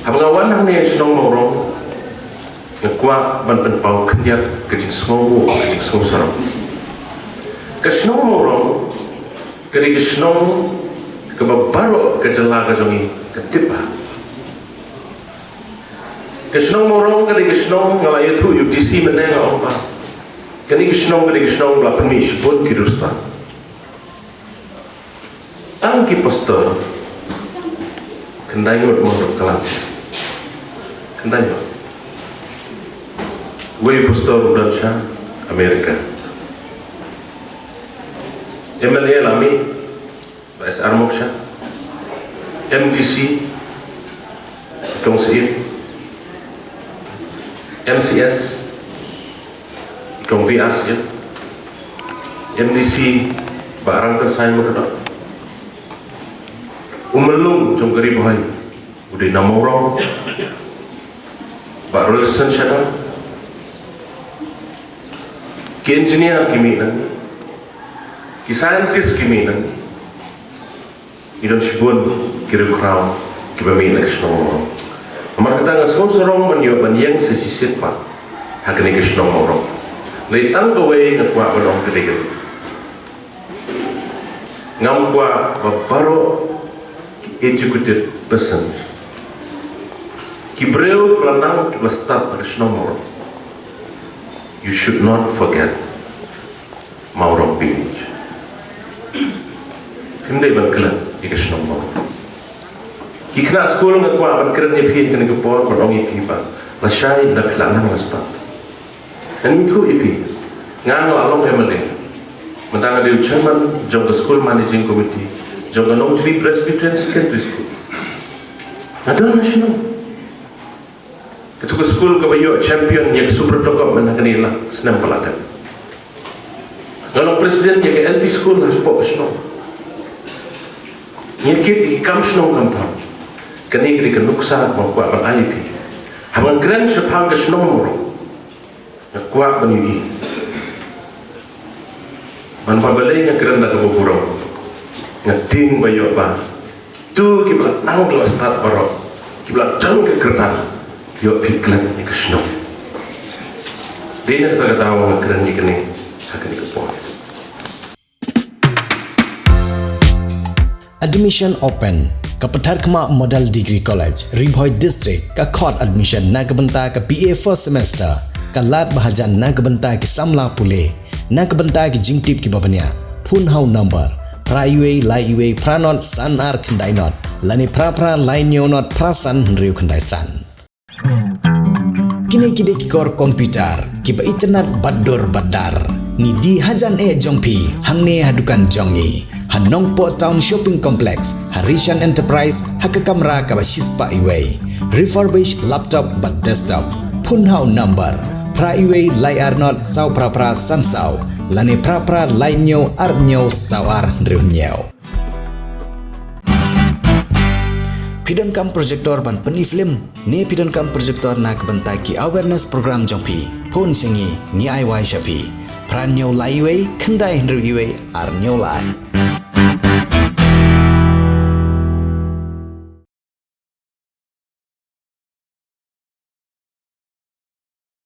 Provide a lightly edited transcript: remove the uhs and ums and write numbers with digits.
Habangawan hang ni Shnong Mawrong ngkuat ban penpau kendiat kejing sngewbha kejing sngewbha. Ke Shnong Mawrong ke Shnong ke baru ke Jylla ke jongi ke tipa. Ke Shnong Mawrong ke Shnong ngalai tu UDC meneng apa. Ke Shnong bela penmi sebut ke Riewstad. Ang ki pastor kendai ngot mondok kelam. Kendai. Wei pastor udan Syah Amerika. MLA lami Bas Armoksha MDC Kongsi MCS Kong VRC MDC barang kesai mereka umelung jong gari Bhoi udah Mawrong Pak Riewstad syada ki engineer kimi nan ki scientist kimi nan idon shibun kiri crown ki bami nak Shnong amar kata ngas sorong menyo banyang sesisit pa hakne ki Shnong Mawrong lai tang ko we ngakwa balong kede ngam kwa baro educated person ki breu planang ki start pada Shnong Mawrong. You should not forget Mawrong village. Hindi ban kala ki Shnong Mawrong. Ki kena school ngakwa ban keren ni phi kena khubor ban ong ipi ba. La shai da planang la start. Dan itu ipi. Ngano along emale. Mentang ada chairman jong school managing committee. Jong Nongpoh Presbyterian Secondary School. Ada nasional. Ketua school kabayo champion yang super top mana kanila senam pelajar. Kalau presiden yang LP school lah support Shnong. Nyekit ikam Shnong kam tam. Kani kiri kenuksa mengkuat ban IP. Haman grand sepang ke Shnong Mawrong. Ngkuat ban UI. Man pabalai yang keren dah keburung. Ngeting bayo ba. Tu kiblat nang kelas start barok. Kiblat jang ke kerana. Yo piklan ni ke Shnong. Dia nak tahu ngakeren ni kene akan dikepon. Admission open. Kapetar Kema Model Degree College, Bhoi District, ka court admission na kebenta ke BA first semester, ka lat bahajan na kebenta ki samla pule, na kebenta ki jingtip ki babanya, phun hau number, praiwe laiwe pranot sanar kendai not, lani pra lain not prasan riu kendai san. Kini ki kor komputer, ki ba internet bador badar, ni di hajan jongpi, hangne hadukan jongi. Nongpoh Town Shopping Complex, Harishan Enterprise, Haka kamera ka shispa iway. Refurbished laptop but desktop. Phun hau number. Pra iway layar not saw pra sansau. Lani pra lainyo arnyo sawar driunyo. Pidon kam projector ban peni film. Ni pidon kam projector nak bentaki awareness program jongpi. Phun singi ni IY shapi. Pranyo laiway kendai driuway arnyo lai.